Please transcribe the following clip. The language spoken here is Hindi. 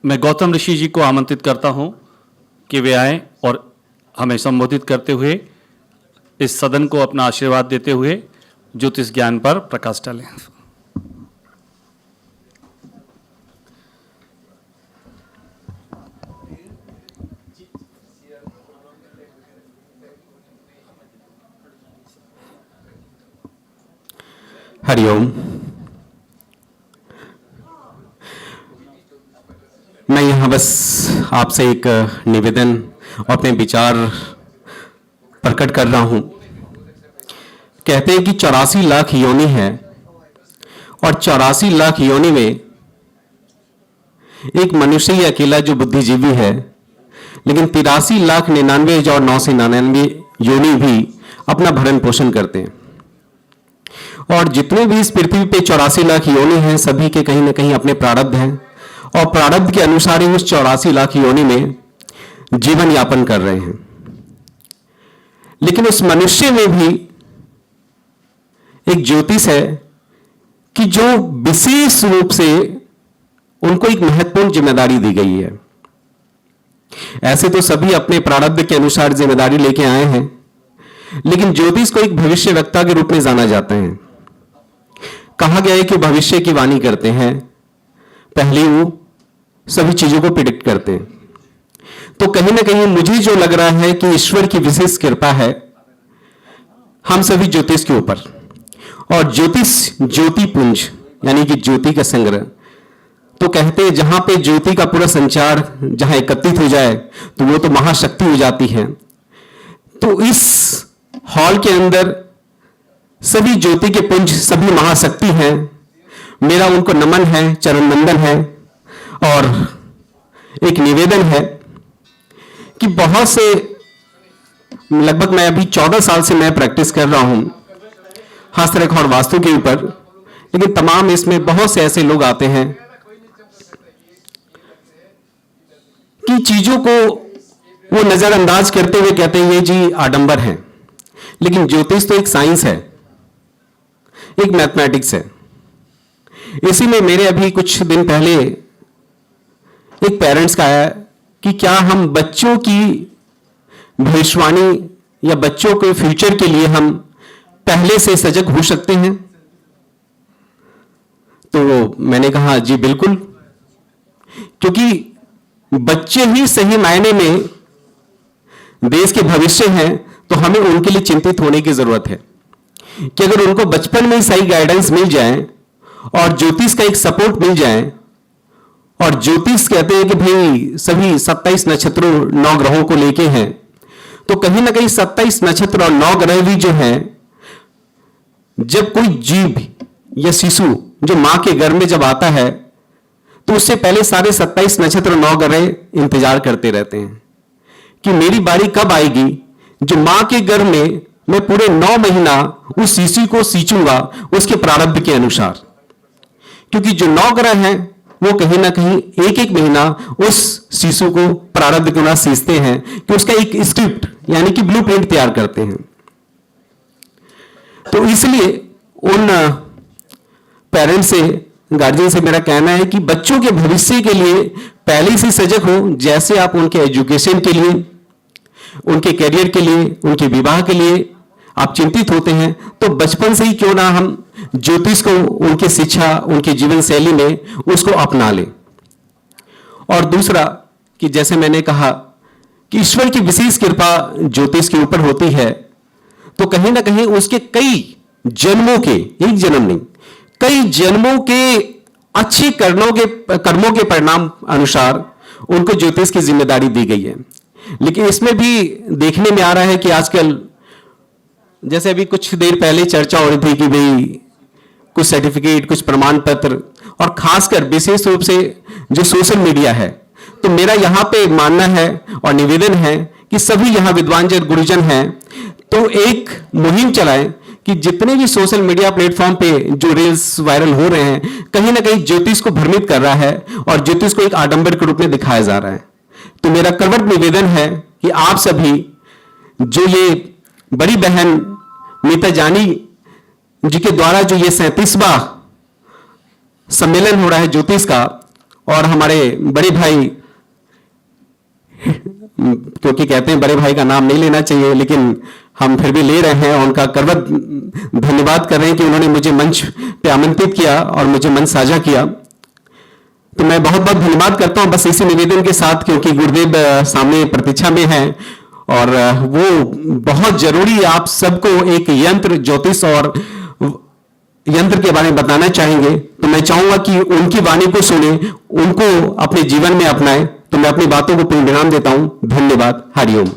मैं गौतम ऋषि जी को आमंत्रित करता हूं कि वे आएं और हमें संबोधित करते हुए इस सदन को अपना आशीर्वाद देते हुए ज्योतिष ज्ञान पर प्रकाश डालें। हरिओम। मैं यहाँ बस आपसे एक निवेदन और अपने विचार प्रकट कर रहा हूँ। कहते हैं कि 84 लाख योनि है और 84 लाख योनि में एक मनुष्य ही अकेला जो बुद्धिजीवी है, लेकिन 83,99,999 योनि भी अपना भरण पोषण करते हैं। और जितने भी इस पृथ्वी पे 84 लाख योनि हैं, सभी के कहीं ना कहीं अपने प्रारब्ध हैं और प्रारब्ध के अनुसार ही उस 84 लाख योनि में जीवन यापन कर रहे हैं। लेकिन उस मनुष्य में भी एक ज्योतिष है कि जो विशेष रूप से उनको एक महत्वपूर्ण जिम्मेदारी दी गई है। ऐसे तो सभी अपने प्रारब्ध के अनुसार जिम्मेदारी लेके आए हैं, लेकिन ज्योतिष को एक भविष्यवक्ता के रूप में जाना जाता है। कहा गया है कि भविष्य की वाणी करते हैं, पहले वो सभी चीजों को प्रिडिक्ट करते हैं। तो कहीं ना कहीं मुझे जो लग रहा है कि ईश्वर की विशेष कृपा है हम सभी ज्योतिष के ऊपर। और ज्योतिष ज्योति पुंज यानी कि ज्योति का संग्रह। तो कहते हैं जहां पे ज्योति का पूरा संचार जहां एकत्रित हो जाए तो वो तो महाशक्ति हो जाती है। तो इस हॉल के अंदर सभी ज्योति के पुंज, सभी महाशक्ति हैं। मेरा उनको नमन है, चरण वंदन है और एक निवेदन है कि बहुत से, लगभग मैं अभी 14 साल से मैं प्रैक्टिस कर रहा हूं हस्तरेखा और वास्तु के ऊपर, लेकिन तमाम इसमें बहुत से ऐसे लोग आते हैं कि चीजों को वो नजरअंदाज करते हुए कहते हैं ये जी आडंबर है। लेकिन ज्योतिष तो एक साइंस है, एक मैथमेटिक्स है। इसी में मेरे अभी कुछ दिन पहले एक पेरेंट्स का आया कि क्या हम बच्चों की भविष्यवाणी या बच्चों के फ्यूचर के लिए हम पहले से सजग हो सकते हैं। तो मैंने कहा जी बिल्कुल, क्योंकि बच्चे ही सही मायने में देश के भविष्य हैं। तो हमें उनके लिए चिंतित होने की जरूरत है कि अगर उनको बचपन में ही सही गाइडेंस मिल जाए और ज्योतिष का एक सपोर्ट मिल जाए। और ज्योतिष कहते हैं कि भाई सभी 27 नक्षत्रों 9 ग्रहों को लेके हैं, तो कहीं ना कहीं 27 नक्षत्र और 9 ग्रह भी जो हैं, जब कोई जीव या शिशु जो मां के गर्भ में जब आता है तो उससे पहले सारे 27 नक्षत्र 9 ग्रह इंतजार करते रहते हैं कि मेरी बारी कब आएगी, जो मां के गर्भ में मैं पूरे 9 महीना उस शिशु को सींचूंगा उसके प्रारब्ध के अनुसार। क्योंकि जो 9 ग्रह हैं वो कहीं ना कहीं एक एक महीना उस शिशु को प्रारब्ध के अनुसार सींचते हैं कि उसका एक स्क्रिप्ट यानी कि ब्लूप्रिंट तैयार करते हैं। तो इसलिए उन पेरेंट्स से, गार्जियन से मेरा कहना है कि बच्चों के भविष्य के लिए पहले से सजग हो। जैसे आप उनके एजुकेशन के लिए, उनके करियर के लिए, उनके विवाह के लिए आप चिंतित होते हैं, तो बचपन से ही क्यों ना हम ज्योतिष को उनकी शिक्षा, उनकी जीवन शैली में उसको अपना लें। और दूसरा कि जैसे मैंने कहा कि ईश्वर की विशेष कृपा ज्योतिष के ऊपर होती है, तो कहीं ना कहीं उसके कई जन्मों के, एक जन्म नहीं, कई जन्मों के अच्छे कर्मों के परिणाम अनुसार उनको ज्योतिष की जिम्मेदारी दी गई है। लेकिन इसमें भी देखने में आ रहा है कि आजकल, जैसे अभी कुछ देर पहले चर्चा हो रही थी कि भाई कुछ सर्टिफिकेट, कुछ प्रमाण पत्र, और खासकर विशेष रूप से जो सोशल मीडिया है, तो मेरा यहां पे मानना है और निवेदन है कि सभी यहां विद्वान जन, गुरुजन हैं, तो एक मुहिम चलाएं कि जितने भी सोशल मीडिया प्लेटफॉर्म पे जो रील्स वायरल हो रहे हैं, कहीं ना कहीं ज्योतिष को भ्रमित कर रहा है और ज्योतिष को एक आडंबर के रूप में दिखाया जा रहा है। तो मेरा करवट निवेदन है कि आप सभी, जो ये बड़ी बहन मीता जानी जी के द्वारा जो ये 37वां सम्मेलन हो रहा है ज्योतिष का, और हमारे बड़े भाई, क्योंकि कहते हैं बड़े भाई का नाम नहीं लेना चाहिए, लेकिन हम फिर भी ले रहे हैं और उनका करवत धन्यवाद कर रहे हैं कि उन्होंने मुझे मंच पे आमंत्रित किया और मुझे मंच साझा किया। तो मैं बहुत बहुत धन्यवाद करता हूं, बस इसी निवेदन के साथ, क्योंकि गुरुदेव सामने प्रतीक्षा में हैं और वो बहुत जरूरी आप सबको एक यंत्र, ज्योतिष और यंत्र के बारे में बताना चाहेंगे। तो मैं चाहूंगा कि उनकी वाणी को सुने, उनको अपने जीवन में अपनाएं। तो मैं अपनी बातों को पूर्ण विराम देता हूं। धन्यवाद। हरिओम।